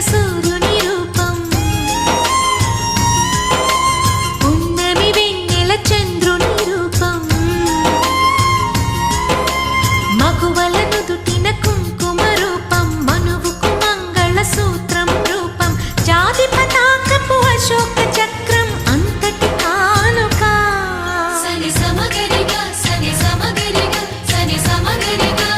సూర్యుని రూపం ఉన్నమి వెన్నెల చంద్రుని రూపం మగువల నుదుటిన కుంకుమ రూపం మనువుకు మంగళ సూత్రం రూపం జాతి పతాకపు అశోక చక్రం అంతటి కానుక సని సమగరిగా సని సమగరిగా సని సమగరిగా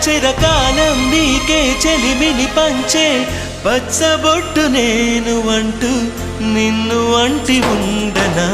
చిరకాలం నీకే చెలిమిని పంచే పచ్చబొట్టు నేను అంటూ నిన్ను అంటి ఉండనా.